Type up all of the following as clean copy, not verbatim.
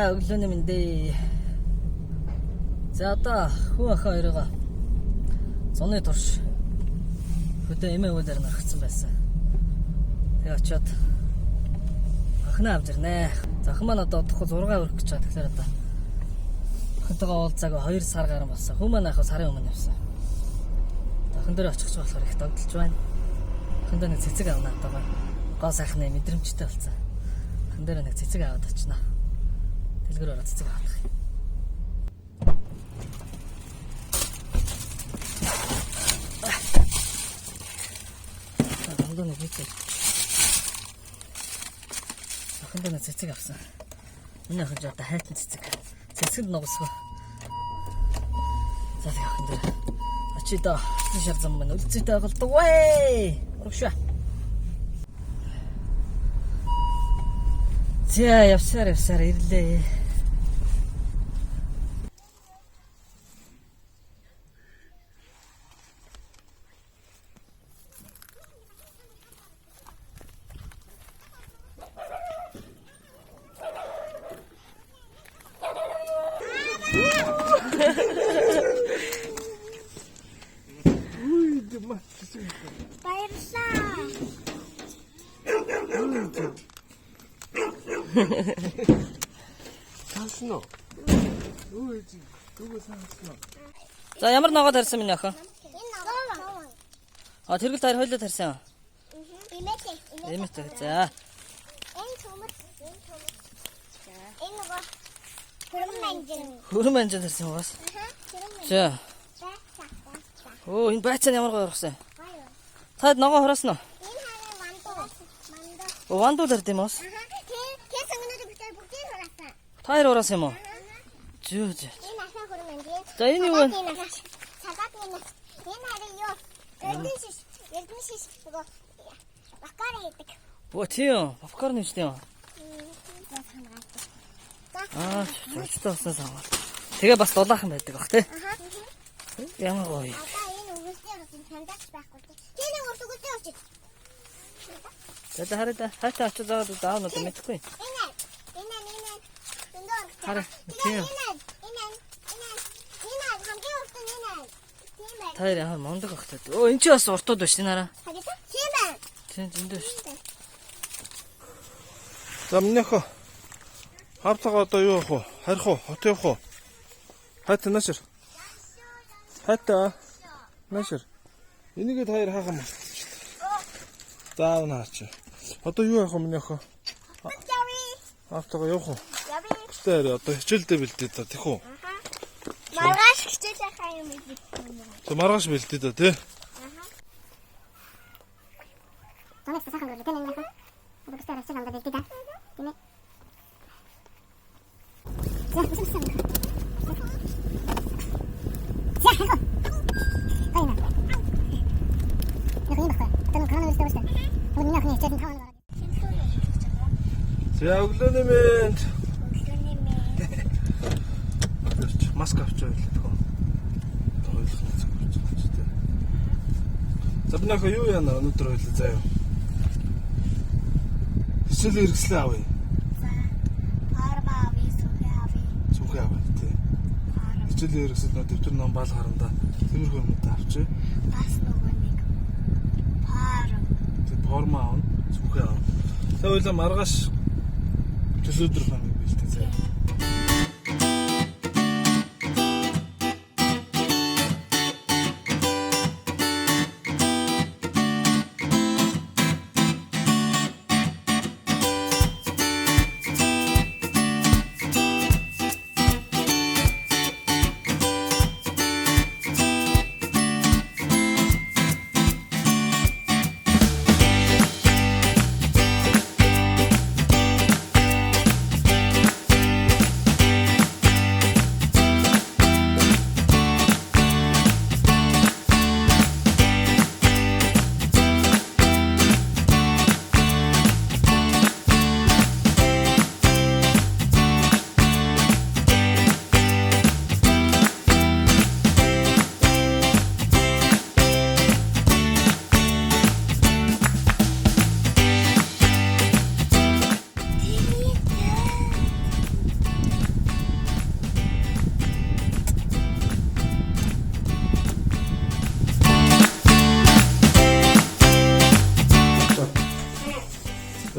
За өглөөний мэндэ. За одоо хүн охин хоёроо зуны турш хөдөө эмээ өвдөр наргацсан байсан. Тэгээ очиод охиноо авч ирнэ. За охин маань одоо удахгүй 6 өрөх гэж байгаа. Тэгэхээр одоо охинтойгоо уулзаагүй 2 сар гарсан болсон. Хүн маань ахаа сарын өмнө явсан. Охин дээр очих ч болохоор их догдолж байна. Охин дээр нэг цэцэг авна тагаа. Гоо сайхны мэдрэмжтэй болсон. Охин дээр нэг цэцэг аваад очно. Дэлгэр ороод цэцэг авах. Охин нэг цэцэг. Охин дээр цэцэг авсан. Миний охин ч одоо хайтан цэцэг. Цэцгэнд нугасгүй. За тэгээ охин дээр очи доо шар зам мань үлцэтэй болдог вэ. Урагшаа. За явсаар ирлээ. Сансноо. Өөж дүүгөө сансноо. За ямар ногоо тарьсан миний охин? Энэ ногоо. А тэргэл таар хойлоо тарьсан. Имэтэ. За. Энэ төмөр. Энэ ногоо. Хөрмэнжин. Хөрмэнжин тарьсан угаас. За. Оо энэ байцаа ямар гоё ургасан. Таад ногоо хоросно. Энэ хараа мандуу. Вандуу тард юм уу? Тайр ураас юм уу? Зөө. Энэ ахаа хөрмэнжин. За энэ юу вэ? Садат энэ. Энэ хараа юу? Эрдэнэшиш нөгөө бакара хийдэг. Оо тийм. Попкорн юм шүү дээ. Аа, чөчтэй уснаа самаар. Тэгээ бас дулаахан байдаг бах тий. Ямар гоё. Одоо энэ үгүйсний хатан сандаач байхгүй. Тэр урд үгүйсний очиж. За хараа хатаа очиж заагаад даав надад мэдхгүй. Энэ. Хараа тийм. Энэ хамгийн урд нь энэ. Тийм бай. Тайр яа мондог ахтай. Оо энэ ч бас уртууд ба шүү нараа. Тийм бай. Тийм зөндөө шүү. За минийхөө хавтага одоо юу явах вэ? Харих уу? Хот явах уу? Хайт нашир. Хайта. Нашир. Энийгээ таяр хаах юм. Заав наач. Одоо юу явах вэ минийхөө? Хавтага явах уу? Яви. Тэр одоо хичээлдээ бэлдээ та тийх үү? Маргааш хичээл хаа юм бэ? Тэг маргааш бэлдээ та тий. Танаас сайхан гэрэл тань юм. Одоо бистэр ачаал амдаа бэлдээ та. Тийм ээ. За үсэсэн. За хаа. Тайна. Яг юм байна. Тань канал үстэй байна. Миний ахны хичээлийн таван гараад. За өглөөний мэнд. Маск авч байлаа тохоо. Тойлох нэг цаг болж байгаа ч тийм. За би нөхөө юу яана өнөөдөр байлаа заяа. Хичээл хэрэгслээ авъя. Сүхэ авъя тийм. Хичээл хэрэгсэл нөө дэвтэр ном баал харандаа тиймэрхүү юмтай авчи. Бас нөгөө нэг парм. Тэг форма аав. Сүхэ аав. За ойлаа маргааш төсөөдөр фамиг бэлтээ заяа.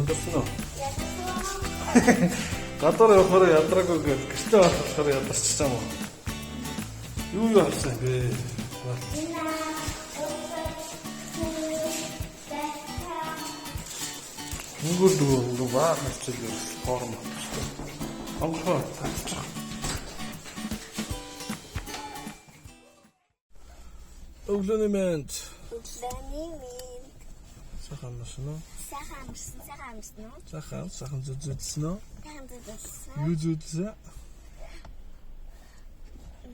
ядарсан уу? Гадар явахаар ядраагүй гэдэг гэртээ болохоор ядарч байгаа юм уу? Юу авсан бэ? Өнгөрдөг баа хацлаа форм авчихсан. Онгороо татчих. Өглөөний мэнд. Сайхан амарсан уу? Сайхан зүдсэн үү? Юу зүдсэн?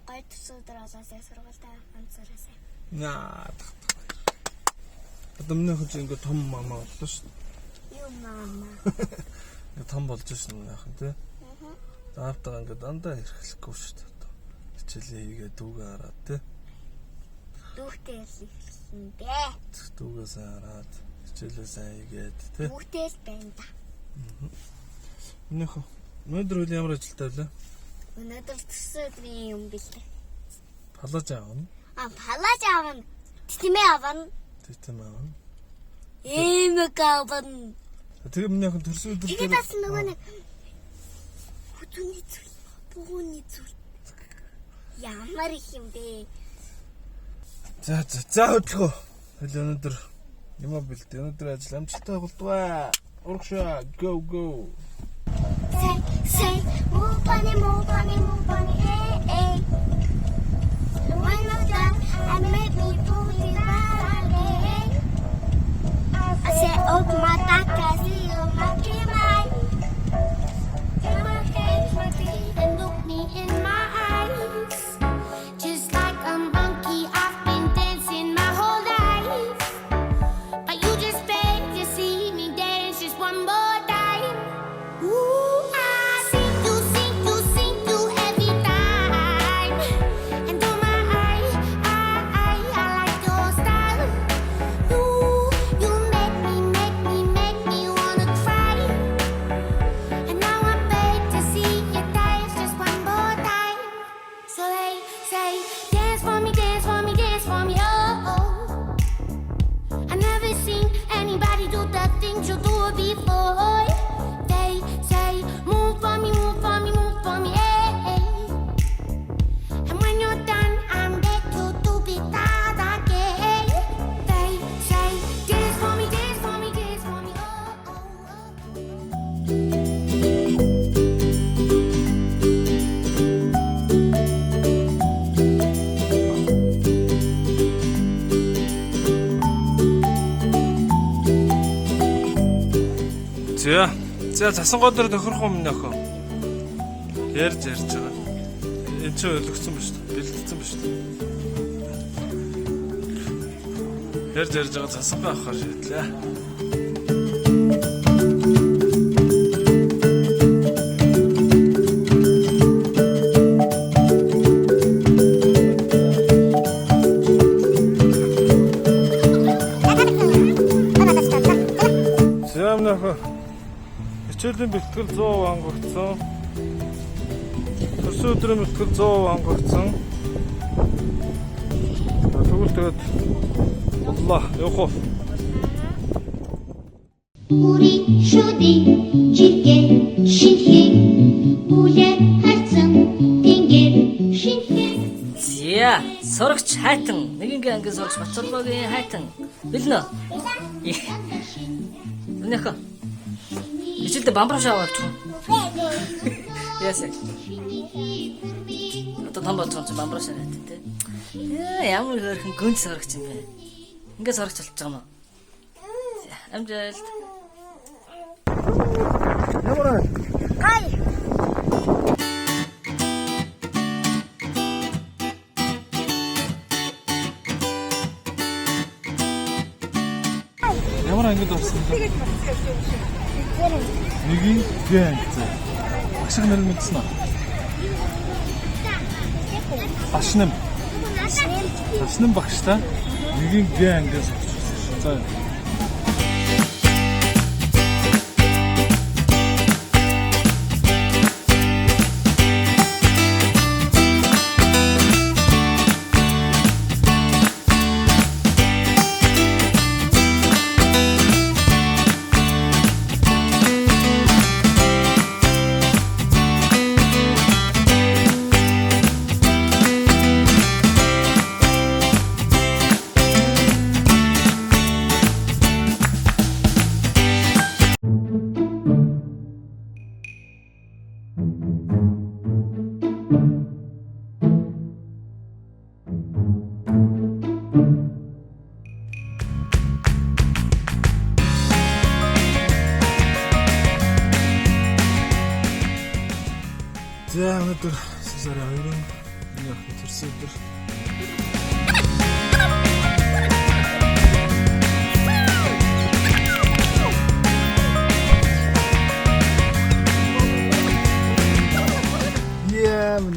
Гой төсөөдөр олоосаа сургуультай ганцаараа. Наа. Одоо миний хөл ингэ том мама боллоо шүү. Юу мама? Том болж шин яах вэ? Заавтаа ингэ дандаа хэрхлэхгүй шүү дээ. Хичээлээ хийгээ дүүгээ хараад те. Дүүхтэй хэлсэн дээ. Дүүгээ сайн хараад хичээлээ сайн хийгээд те. Дүүхтэй л байна да. Минийх өнөөдөр үл ямар ажилтай вэ? Өнөөдөр төсөөдрийн юм бэлээ. Палаж аавна. Палаж аавна. Титэмээ аавна. Титэмээ аавна. Эмэг аавна. Тэгээ минийх төрсөн өдөр тэгээд бас нөгөө нэг хүчний зүйл, бууны зүйл. Ямар их юм бэ? За хөдлөхөө. Хэл өнөөдөр юм бэлдээ. Өнөөдөр ажил амжилттай болдгоо. Урагшаа go. Say, move bunny, hey. And when you're done, I make me pull it right again. I say, open my back, I see you, my mind. Turn my head, my feet, and look me in my eyes. Just like a monkey, I've been dancing my whole life. But you just beg to see me dance just one more time. Ooh, I sing you every time. And oh my, I like your style. You make me wanna cry. And now I beg to see you dance just one more time. So they say, dance for me, oh. I never seen anybody do the things you do before. They say, move for me, hey. And when you're done, I'm back to do it again. They say, dance for me, За засангоо дээр тохирох юм нөхөө. Ярьж байгаа. Энд ч өлгцсөн ба шүү дээ. Бэлдсэн ба шүү дээ. Ярьж байгаа засангоо авахар шийдлээ. Хичээлийн бэлтгэл 100% ангогдсон. Төрсөн өдрийн бэлтгэл 100% ангогдсон. Тэгвэл тэгээд Allah явах уу? Ури шүди жигэ шинхэн бүлэн хайцсан тэнгэр шинхэн. Зя, сурагч хайтан. Нэгэнгийн ангийн сурагч Бацалбагийн хайтан. Бэлнэ. Өнөөхөө. Ичэлдэ бамбарш аваачих. Ясэ. Одоо том болчихсон чи бамбарш аваад тэ. Ямар хөрхөн гүн сурагч юм бэ? Ингээ сурагч болчих юм уу? Амжилт. Ямар аа? Гай. Ямар ангид орсон бэ? Нэгийн гэнт. Багшиг нэр мэдсэн үү? Башнам багштай нэгийн гэнгээс орчихсон. За. За өнөөдөр сарын 2-ын миний охин төрсөн өдөр.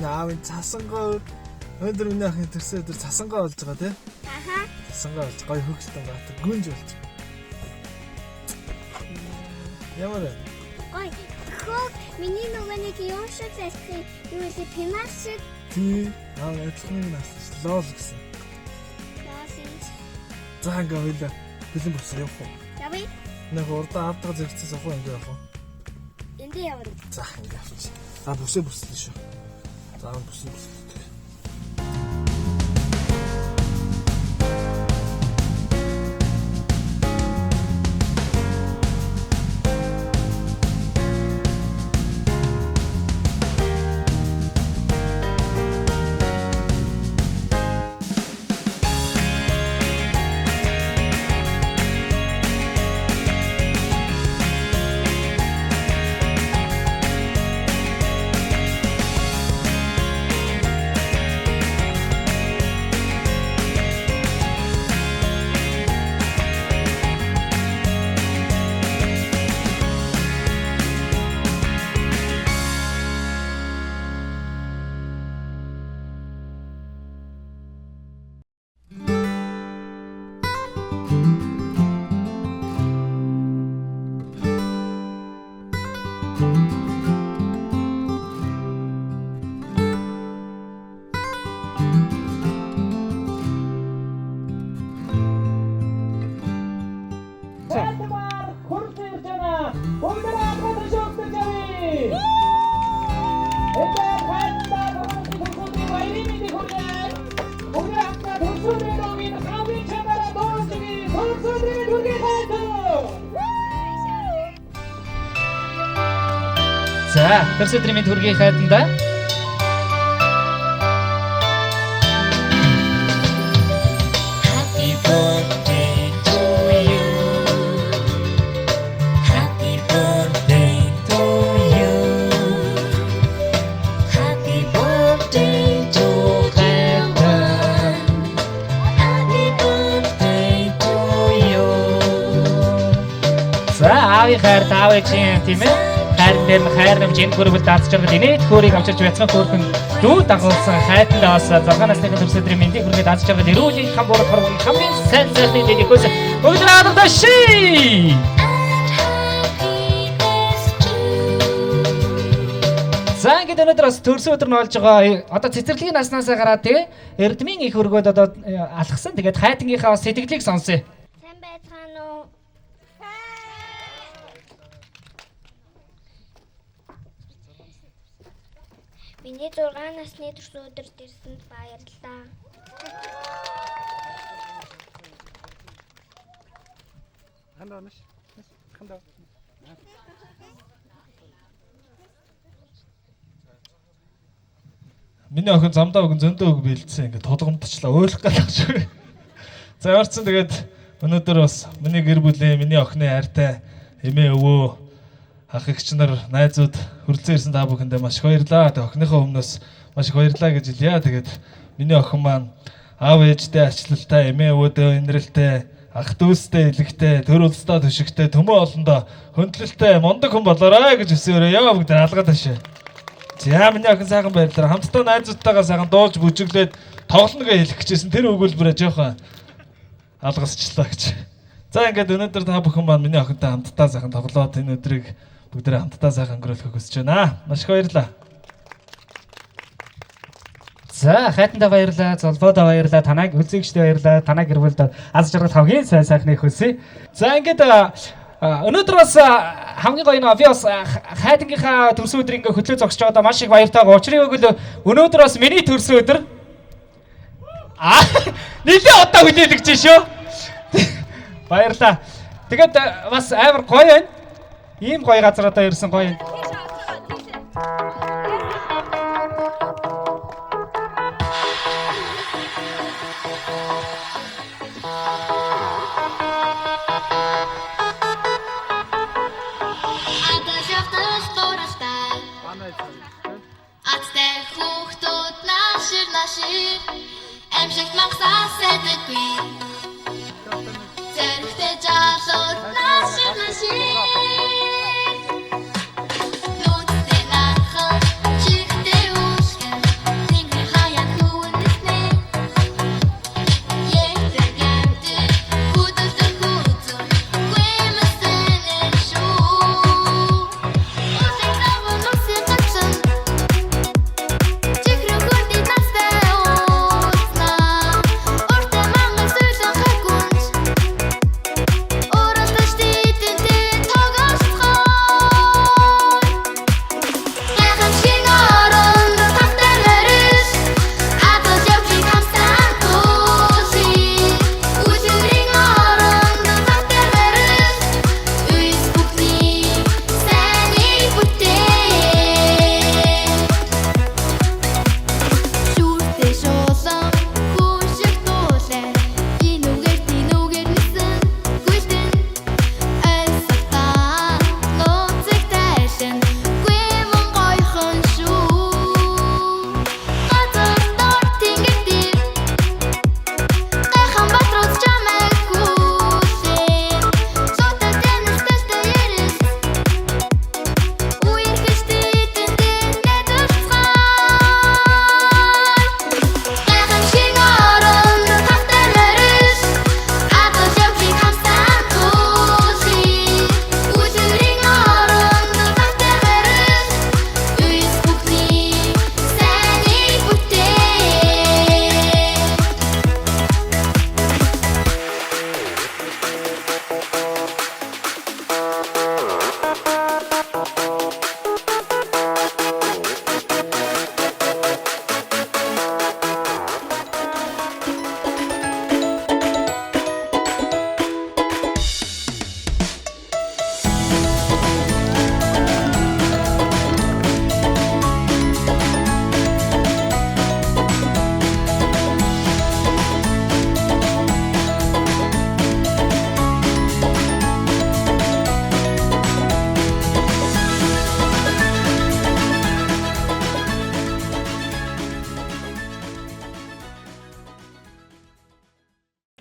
Аавын цасангаа өнөөдөр миний охин төрсөн өдөр цасангаа болж байгаа тийм. Аха. Цасангаа болж гоё хөвгөлтөн баатар гүнж болж. Ямар вэ? Ой, хөө миний нөгөөний юм шиг хэлсэн. Юу вэ? Пимас шиг. Тий. Аа яцхныг нас лол гэсэн. Яасинч. За ингээ хоёлаа бэлэн болсон явах уу? Явъя. Нэг урдаа авдаг зэрэгцээс авах ингээ явах уу? Энд явна. За ингээ авчих. А бүсээ бүслээ шүү. За бүсээ бүслээ. За, төрсөн өдрийн мэнд хүргэе хайданда. Happy birthday to you. Happy birthday to you. Happy birthday to Хайдан. Happy birthday to you. За, аавын хайр таавын чинь тийм ээ. Хайр нэмжинд хүрвэл даацж байгаа инээд хөөрийг авчирч бяцхан хөөрхөн дүү дагуулсан хайдандаас 6 насны төрсөн өдрийн мэндийг хүргээ даацж байгаа нэрүүлийн хамбуур хорвогийн хамгийн сайн сайхны дэдикөөс өглөө адаши. За ингээд өнөөдөр бас төрсөн өдөр нь болж байгаа. Одоо цэцэрлэгийн наснаас гараад тэгээ эрдмийн их өргөд одоо алхсан. Тэгээд хайдангийнхаа сэтгэлийг сонсъё. Сайн байцгаана уу? Миний 6 насны төрсөн өдөр ирсэнд баярлалаа. Миний охин замдаа өгөн зөндөө үг бэлдсэн ингээд толгомдчлаа ойлгох гал шүү. За яварсан тэгээд өнөөдөр бас миний гэр бүлийн миний охины хайртай эмээ өвөө ах эгч нар найзууд хүрэлцэн ирсэн та бүхэндээ маш их баярлалаа. Тэг охиныхоо өмнөөс маш их баярлалаа гэж хэлье. Тэгээд миний охин маань аав ээжтэй арчлалтай, эмээ өвөөдөө инрэлтэй, ах дүүстэй, илэгтэй, төр улстай төшигтэй, төмөө олондоо хөндлөлтэй, мундаг хүн болоорой гэж өсөөрэй. Яа бүгд алгаа ташаа. За миний охин сайхан баярлалаа. Хамтдаа найзуудтайгаа сайхан дуулж бүжиглээд тоглоно гэж хэлэх гэжсэн. Тэр өгүүлбэрээ жоохон алгасчлаа гэж. За ингээд өнөөдөр та бүхэн маань миний охинтой хамтдаа сайхан тоглоод энэ өдрийг бүгдээ хамтдаа сайхан өнгөрүүлэхийг хүсэж байна. Маш их баярлалаа. За, хайтанда баярлалаа, золбоодоо баярлалаа, танайг үлзэгчтэй баярлалаа, танай гэр бүлд аз жаргал хамгийн сайн сайхныг хүсье. За ингээд өнөөдөр бас хамгийн гоё нь би бас хайдангийнхаа төрсөн өдрийг ингээ хөтлөө зогсож байгаадаа маш их баяртай. Учрыг өгөл өнөөдөр бас миний төрсөн өдөр. Нилээ удаа хүлээлгэж шүү. Баярлалаа. Тэгээд бас амар гоё байна. Ийм гоё газар одоо ирсэн гоё. шиг амжилт магсаас сэдэггүй. Зэрэгтэй жаалууд нашиг нүдтэй нахал чихтэй үсгэн тэнгэр хаяад хүндэснэ. Ятдаг амтэр хүдэлдэг хүзүн гуймэсэн шүү. Усыг таван усыг гацсан чихрэн хүндэд настай ууснаа. Уртай мангар сүйлэн хагунж оролдож дийдэнтэй тогоосцгоо. Гайхамшиг оронд тагтар морис адал явдлыг хамсаа туулъя. Үзүүрийн оронд тагтар морис үйс бүхний сайныг бүтээ. Шүртэй шуулан хүн шиг дуулаа. Гинүгээр тинүүгээр нисэн гүйлтэн айсалтаа нууцыг тайшин гүймэн гойхон шүү. Газар дор тэнгэр дээр гайхан батрууд чамайг хүлээ. Сотор тэнэстэстэй ярис үер хэштэй тэндээ нэдвцгаа. Гайхамшиг оронд тагтар морис адал явдлыг хамсаа туулъя. Үзүүрийн оронд тагтар морис үйс бүхний сайныг бүтээ.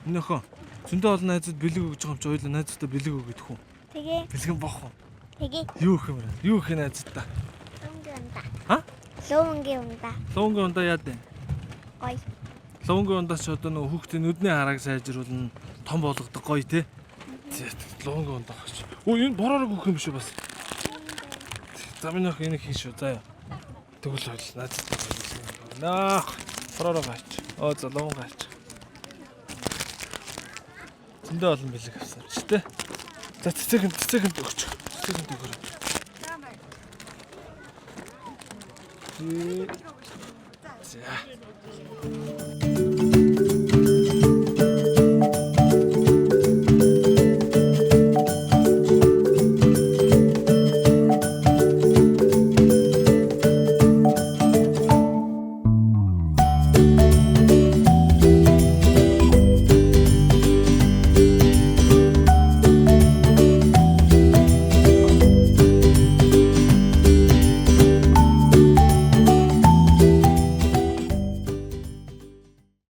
Энэ охин зөндөө олон найзууд бэлэг өгж байгаа юм чи ойлоо найзуудаа бэлэг өгөх үү? Тэгээ. Бэлгэн бох уу? Тэгээ. Юу гэх юм бэ? Юу гэх найзуудаа? Ха? Лонгийн унда. Лонгийн ундаа яа дээ? Гой. Лонгийн ундаас ч одоо нөгөө хүүхдийн нүдний харааг сайжруулна, том болгодог гоё те. Лонгийн ундаа гэж. Өө энэ бороор өгөх юм шүү бас. За минь ах энийг хийн шүү. За яа. Тэгвэл ойл найзуудаа гоё. Наа. Бороор гаач. Оо за лон гаач. Зөндөө олон бэлэг авсан ч те. За цэцэгэнд өгч. Цэцэгэнд өгөрөө. За.